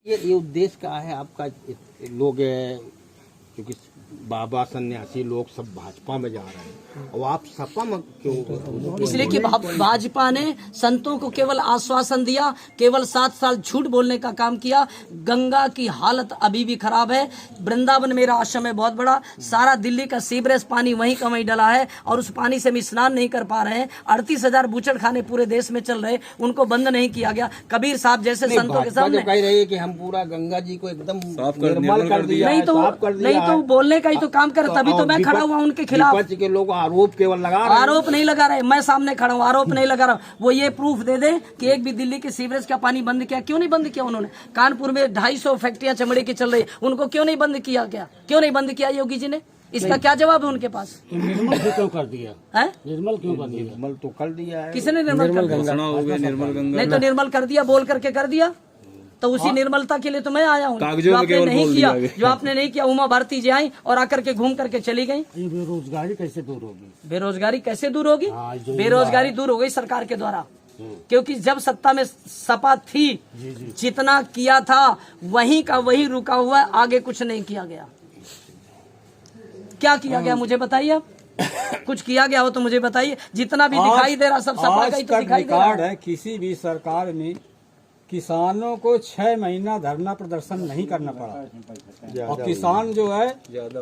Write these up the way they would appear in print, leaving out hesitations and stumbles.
ये उद्देश्य क्या है आपका? लोग क्योंकि बाबा सन्यासी लोग सब भाजपा में जा रहे हैं और आप सपा में क्यों? इसलिए कि भाजपा ने संतों को केवल आश्वासन दिया, केवल 7 साल झूठ बोलने का काम किया। गंगा की हालत अभी भी खराब है। वृंदावन मेरा आश्रम है बहुत बड़ा, सारा दिल्ली का सीवरेज पानी वहीं का वहीं डला है और उस पानी से हम स्नान नहीं कर पा रहे हैं। 38,000 बूचड़ खाने पूरे देश में चल रहे, उनको बंद नहीं किया गया। कबीर साहब जैसे संतों के सामने कह रही है कि हम पूरा गंगा जी को एकदम निर्मल कर दिया, नहीं तो बोलने का ही तो काम करे, तभी तो मैं खड़ा हुआ उनके खिलाफ। विपक्ष के लोग आरोप केवल लगा रहे हैं। आरोप नहीं लगा रहे, मैं सामने खड़ा हूँ, आरोप नहीं लगा रहा। वो ये प्रूफ दे दे कि एक भी दिल्ली के सीवरेज का पानी बंद किया। क्यों नहीं बंद किया उन्होंने? कानपुर में 250 फैक्ट्रियां चमड़े की चल रही, उनको क्यों नहीं बंद किया गया? क्यों नहीं बंद किया योगी जी ने? इसका क्या जवाब है उनके पास? निर्मल क्यों कर दिया है? निर्मल क्यों कर दिया? निर्मल तो कर दिया है। किसने निर्मल कर दिया? नहीं तो निर्मल कर दिया, बोल करके कर दिया। तो उसी निर्मलता के लिए तो मैं आया हूँ। जो आपने नहीं किया, उमा भारती जी आई और आकर के घूम करके चली गई। बेरोजगारी कैसे दूर होगी? बेरोजगारी कैसे दूर होगी? बेरोजगारी दूर हो गई सरकार के द्वारा, क्योंकि जब सत्ता में सपा थी, जितना किया था वहीं का वही रुका हुआ है, आगे कुछ नहीं किया गया। क्या किया गया मुझे बताइए आप? कुछ किया गया हो तो मुझे बताइए। जितना भी दिखाई दे रहा सब सपा का ही तो दिखाई दे रहा है। किसी भी सरकार में किसानों को 6 महीना धरना प्रदर्शन नहीं करना पड़ा और किसान जो है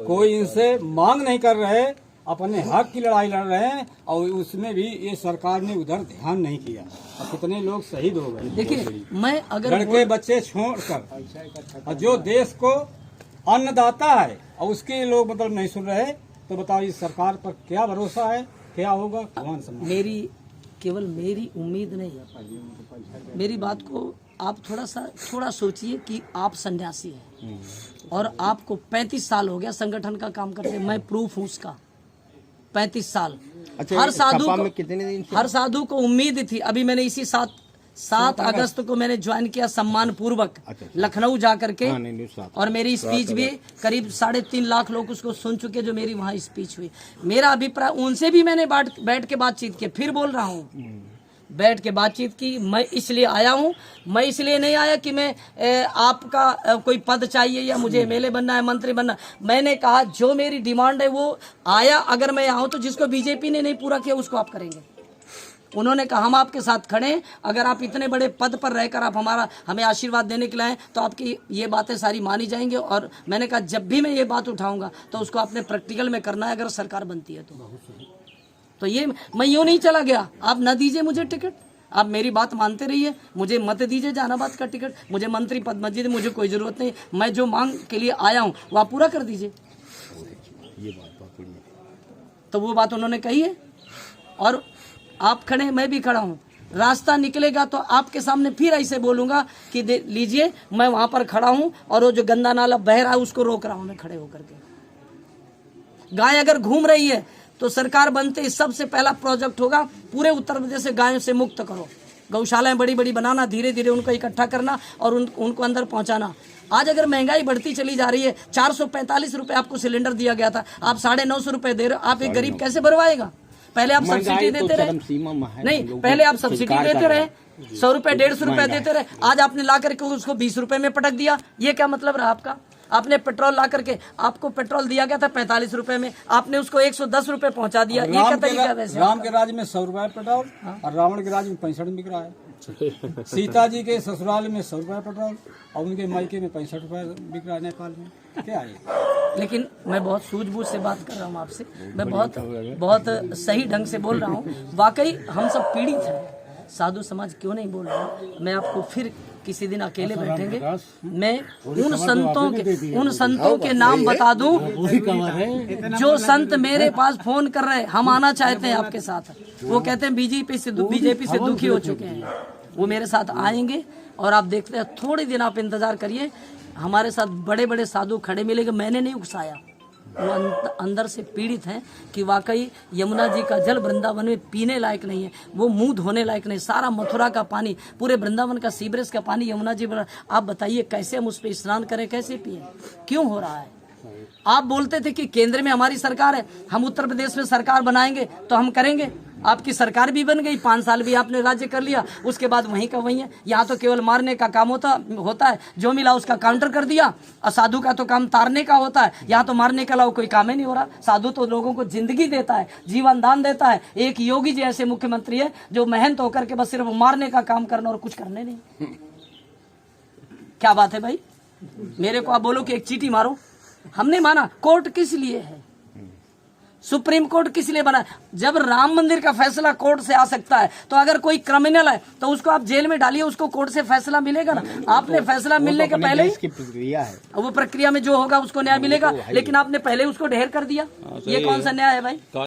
कोई इनसे मांग नहीं कर रहे, अपने हक की लड़ाई लड़ रहे हैं और उसमें भी ये सरकार ने उधर ध्यान नहीं किया और कितने लोग शहीद हो गए। देखिए, मैं अगर लड़के बच्चे छोड़कर, और जो देश को अन्नदाता है और उसके लोग मतलब नहीं सुन रहे, तो बताओ इस सरकार पर क्या भरोसा है? क्या होगा? भगवान समझ। केवल मेरी उम्मीद नहीं, मेरी बात को आप थोड़ा सोचिए कि आप सन्यासी हैं और आपको 35 साल हो गया संगठन का काम करते। मैं प्रूफ हूँ उसका। 35 साल। अच्छा, हर साधु को कितने दिन से? हर साधु को उम्मीद थी। अभी मैंने इसी 7 अगस्त को मैंने ज्वाइन किया सम्मान पूर्वक। अच्छा। लखनऊ जा करके और मेरी स्पीच भी करीब 3.5 लाख लोग उसको सुन चुके जो मेरी वहाँ स्पीच हुई। मेरा अभिप्राय उनसे भी मैंने बैठ के बातचीत की। फिर बोल रहा हूँ, बैठ के बातचीत की। मैं इसलिए आया हूँ, मैं इसलिए नहीं आया कि मैं आपका कोई पद चाहिए या मुझे एमएलए बनना है, मंत्री बनना। मैंने कहा जो मेरी डिमांड है वो आया, अगर मैं आऊँ तो जिसको बीजेपी ने नहीं पूरा किया उसको आप करेंगे। उन्होंने कहा हम आपके साथ खड़े हैं, अगर आप इतने बड़े पद पर रहकर आप हमें आशीर्वाद देने के लिए आए तो आपकी ये बातें सारी मानी जाएंगी। और मैंने कहा जब भी मैं ये बात उठाऊंगा तो उसको आपने प्रैक्टिकल में करना है, अगर सरकार बनती है तो ये मैं यूँ नहीं चला गया। आप न दीजिए मुझे टिकट, आप मेरी बात मानते रहिए, मुझे मत दीजिए जहानाबाद का टिकट, मुझे मंत्री पद मत दीजिए, मुझे कोई जरूरत नहीं। मैं जो मांग के लिए आया हूँ वो आप पूरा कर दीजिए। तो वो बात उन्होंने कही है और आप खड़े हैं, मैं भी खड़ा हूँ। रास्ता निकलेगा तो आपके सामने फिर ऐसे बोलूंगा कि लीजिए मैं वहां पर खड़ा हूँ और वो जो गंदा नाला बह रहा है उसको रोक रहा हूँ मैं खड़े होकर के। गाय अगर घूम रही है तो सरकार बनते ही सबसे पहला प्रोजेक्ट होगा पूरे उत्तर प्रदेश से गायों से मुक्त करो। गौशालाएं बड़ी बड़ी बनाना, धीरे धीरे उनको इकट्ठा करना और उनको अंदर पहुंचाना। आज अगर महंगाई बढ़ती चली जा रही है, 445 रुपए आपको सिलेंडर दिया गया था, आप 950 रुपए दे रहे हो। आप एक गरीब कैसे भरवाएगा? पहले आप सब्सिडी देते रहे, नहीं पहले आप सब्सिडी देते रहे, 100 रुपए 150 रुपए देते रहे। आज आपने ला करके उसको 20 रुपए में पटक दिया। ये क्या मतलब रहा आपका? आपने पेट्रोल ला करके, आपको पेट्रोल दिया गया था 45 रुपए में, आपने उसको 110 रुपए पहुंचा दिया। ये क्या तरीका है? वैसे राम के राज्य में 100 रुपए पेट्रोल और रावण के राज्य में 65 बिक रहा है। सीता जी के ससुराल में 100 रुपए पेट्रोल और उनके मायके में 65 रुपए बिक रहा है नेपाल में। क्या है? लेकिन मैं बहुत सूझबूझ से बात कर रहा हूँ आपसे, मैं बहुत सही ढंग से बोल रहा हूँ। वाकई हम सब पीड़ित हैं। साधु समाज क्यों नहीं बोल रहा हूँ? मैं आपको फिर किसी दिन अकेले बैठेंगे, मैं उन संतों के नाम बता दूं जो संत मेरे पास फोन कर रहे हैं, हम आना चाहते हैं आपके साथ। वो कहते हैं बीजेपी से दुखी हो चुके हैं, वो मेरे साथ आएंगे और आप देखते हैं। थोड़े दिन आप इंतजार करिए, हमारे साथ बड़े बड़े साधु खड़े मिलेंगे। मैंने नहीं उकसाया, वो अंदर से पीड़ित हैं कि वाकई यमुना जी का जल वृंदावन में पीने लायक नहीं है, वो मुंह धोने लायक नहीं। सारा मथुरा का पानी, पूरे वृंदावन का सीवरेज का पानी यमुना जी पर, आप बताइए कैसे हम उस पर स्नान करें, कैसे पिए? क्यों हो रहा है? आप बोलते थे कि केंद्र में हमारी सरकार है, हम उत्तर प्रदेश में सरकार बनाएंगे तो हम करेंगे। आपकी सरकार भी बन गई, 5 साल भी आपने राज्य कर लिया, उसके बाद वहीं का वहीं है। यहाँ तो केवल मारने का काम होता है, जो मिला उसका काउंटर कर दिया। और साधु का तो काम तारने का होता है, यहाँ तो मारने के अलावा कोई काम ही नहीं हो रहा। साधु तो लोगों को जिंदगी देता है, जीवन दान देता है। एक योगी जी ऐसे मुख्यमंत्री है जो मेहनत होकर के बस सिर्फ मारने का काम करना और कुछ करने नहीं। क्या बात है भाई? मेरे को आप बोलो कि एक चीटी मारो, हमने माना। कोर्ट किस लिए है? सुप्रीम कोर्ट किस लिए बना? जब राम मंदिर का फैसला कोर्ट से आ सकता है, तो अगर कोई क्रिमिनल है तो उसको आप जेल में डालिए, उसको कोर्ट से फैसला मिलेगा ना। आपने फैसला मिलने के पहले इसकी प्रक्रिया है, वो प्रक्रिया में जो होगा उसको न्याय मिलेगा, लेकिन आपने पहले उसको ढेर कर दिया। ये कौन सा न्याय है भाई?